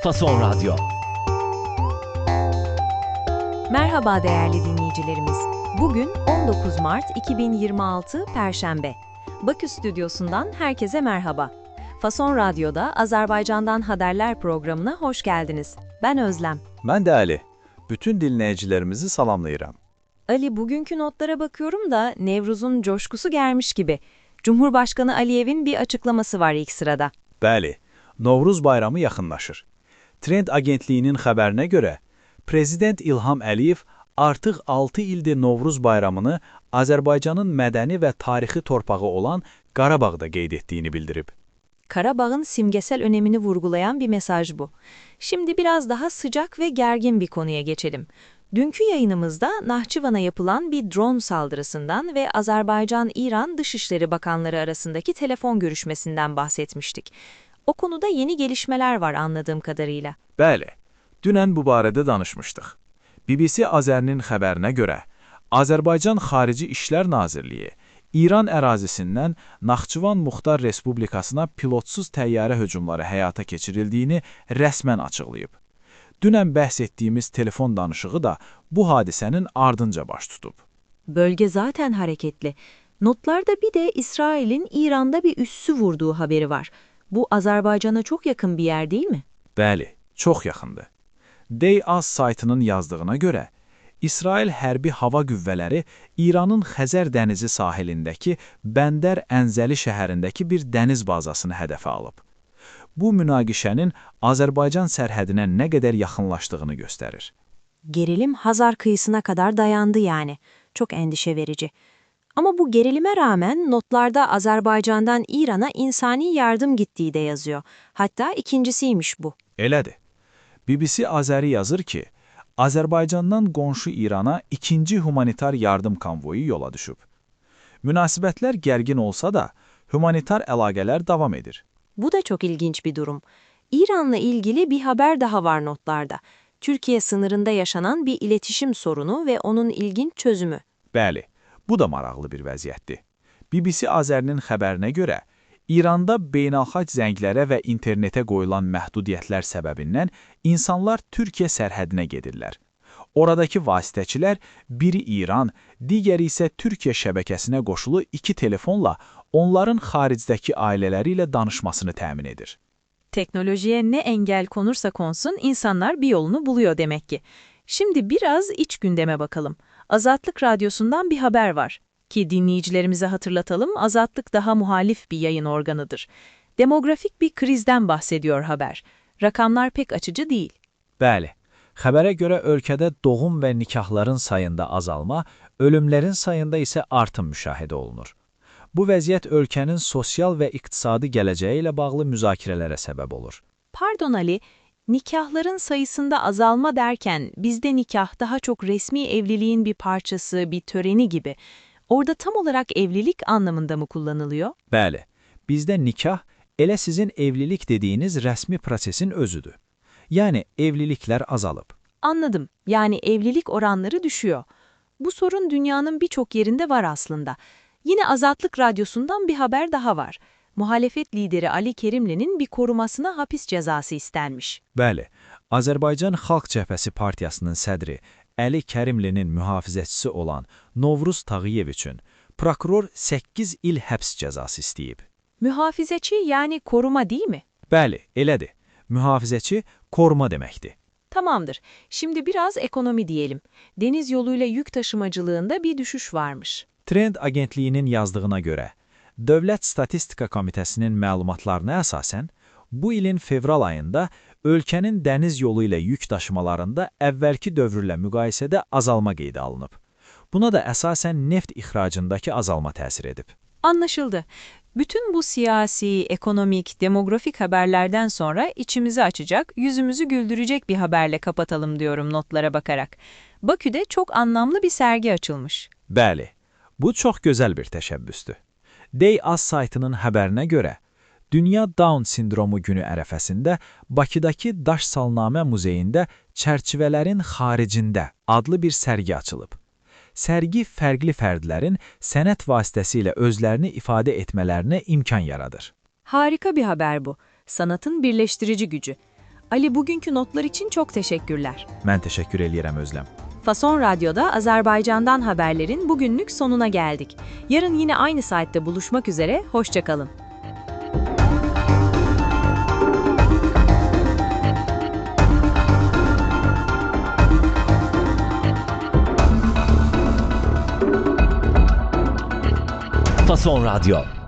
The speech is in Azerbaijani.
Fason Radyo. Merhaba değerli dinleyicilerimiz. Bugün 19 Mart 2026 Perşembe. Bakü stüdyosundan herkese merhaba. Fason Radyo'da Azerbaycan'dan Haberler programına hoş geldiniz. Ben Özlem. Ben de Ali. Bütün dinleyicilerimizi salamlayıram. Ali, bugünkü notlara bakıyorum da Nevruz'un coşkusu gelmiş gibi. Cumhurbaşkanı Aliyev'in bir açıklaması var ilk sırada. Bəli, Novruz bayramı yaxınlaşır. Trend agentliyinin xəbərinə görə, Prezident İlham Əliyev artıq 6 ildir Novruz bayramını Azərbaycanın mədəni və tarixi torpağı olan Qarabağda qeyd etdiyini bildirib. Karabağ'ın simgesel önemini vurgulayan bir mesaj bu. Şimdi biraz daha sıcak ve gergin bir konuya geçelim. Dünkü yayınımızda Nahçıvan'a yapılan bir drone saldırısından ve Azerbaycan-İran Dışişleri Bakanları arasındaki telefon görüşmesinden bahsetmiştik. O konuda yeni gelişmeler var anladığım kadarıyla. Bəli, dünən bu barədə danışmışdıq. BBC Azərinin xəbərinə görə, Azərbaycan Xarici İşlər Nazirliyi İran ərazisindən Naxçıvan Muxtar Respublikasına pilotsuz təyyarə hücumları həyata keçirildiyini rəsmən açıqlayıb. Dünən bəhs etdiyimiz telefon danışığı da bu hadisənin ardınca baş tutub. Bölge zaten hareketli. Notlarda bir de İsrail'in İran'da bir üssü vurduğu haberi var. Bu Azerbaycan'a çok yakın bir yer değil mi? Bəli, çox yaxındır. Day-Az saytının yazdığına görə, İsrail hərbi hava qüvvələri İranın Xəzər dənizi sahilindəki Bəndər Ənzəli şəhərindəki bir dəniz bazasını hədəfə alıb. Bu münaqişənin Azərbaycan sərhədinə nə qədər yaxınlaşdığını göstərir. Gerilim Hazar kıyısına kadar dayandı yani. Çok endişe verici. Ama bu gerilime rağmen notlarda Azerbaycan'dan İran'a insani yardım gittiği de yazıyor. Hatta ikincisiymiş bu. Elədir. BBC Azəri yazır ki, Azərbaycandan qonşu İrana ikinci humanitar yardım konvoyu yola düşüb. Münasibətlər gərgin olsa da, humanitar əlaqələr davam edir. Bu da çok ilginç bir durum. İran'la ilgili bir haber daha var notlarda. Türkiye sınırında yaşanan bir iletişim sorunu ve onun ilginç çözümü. Bəli, bu da maraqlı bir vəziyyətdir. BBC Azərinin xəbərinə görə, İranda beynəlxalq zənglərə və internetə qoyulan məhdudiyyətlər səbəbindən insanlar Türkiyə sərhədinə gedirlər. Oradakı vasitəçilər biri İran, digəri isə Türkiyə şəbəkəsinə qoşulu iki telefonla onların xaricdəki ailələri ilə danışmasını təmin edir. Teknolojiye ne engel konursa konsun insanlar bir yolunu buluyor demek ki. Şimdi biraz iç gündeme bakalım. Azatlık Radyosu'ndan bir haber var. Ki dinleyicilerimize hatırlatalım, Azatlık daha muhalif bir yayın organıdır. Demografik bir krizden bahsediyor haber. Rakamlar pek açıcı değil. Bəli, xəbərə görə ölkədə doğum və nikahların sayında azalma, ölümlərin sayında isə artım müşahidə olunur. Bu vəziyyət ölkənin sosial və iqtisadi gələcəyi ilə bağlı müzakirələrə səbəb olur. Pardon Ali, nikahların sayısında azalma derken bizde nikah daha çok resmi evliliğin bir parçası, bir töreni gibi. Orada tam olarak evlilik anlamında mı kullanılıyor? Bəli, bizdə nikah elə sizin evlilik dediyiniz rəsmi prosesin özüdür. Yəni evliliklər azalıb. Anladım. Yani evlilik oranları düşüyor. Bu sorun dünyanın birçok yerinde var aslında. Yine Azatlık Radyosu'ndan bir haber daha var. Muhalefet lideri Ali Kerimli'nin bir korumasına hapis cezası istenmiş. Bəli, Azərbaycan Xalq Cəbhəsi Partiyasının sədri Əli Kərimlinin mühafizəçisi olan Novruz Tağıyev üçün prokuror 8 il həbs cəzası istəyib. Mühafizəçi yani koruma değil mi? Bəli, elədir. Mühafizəçi koruma deməkdir. Tamamdır. Şimdi biraz ekonomi diyelim. Deniz yoluyla yük taşımacılığında bir düşüş varmış. Trend agentliyinin yazdığına görə, Dövlət Statistika Komitəsinin məlumatlarına əsasən, bu ilin fevral ayında ölkənin dəniz yolu ilə yük daşımalarında əvvəlki dövrlə müqayisədə azalma qeydə alınıb. Buna da əsasən neft ixracındakı azalma təsir edib. Anlaşıldı. Bütün bu siyasi, ekonomik, demografik haberlerden sonra içimizi açacak, yüzümüzü güldürecek bir haberle kapatalım diyorum notlara bakarak. Bakü'de çok anlamlı bir sergi açılmış. Bəli, bu çox gözəl bir təşəbbüsdür. Day-Az saytının xəbərinə görə, Dünya Down sindromu günü ərəfəsində Bakıdakı Daşsalnamə Muzeyində Çərçivələrin xaricində adlı bir sərgi açılıb. Sərgi fərqli fərdlərin sənət vasitəsilə özlərini ifadə etmələrinə imkan yaradır. Harika bir haber bu. Sanatın birleştirici gücü. Ali, bugünkü notlar için çok teşekkürler. Mən təşəkkür eləyirəm Özlem. Fason Radyo'da Azerbaycan'dan haberlerin bugünlük sonuna geldik. Yarın yine aynı saatte buluşmak üzere, hoşça kalın. Fason Radyo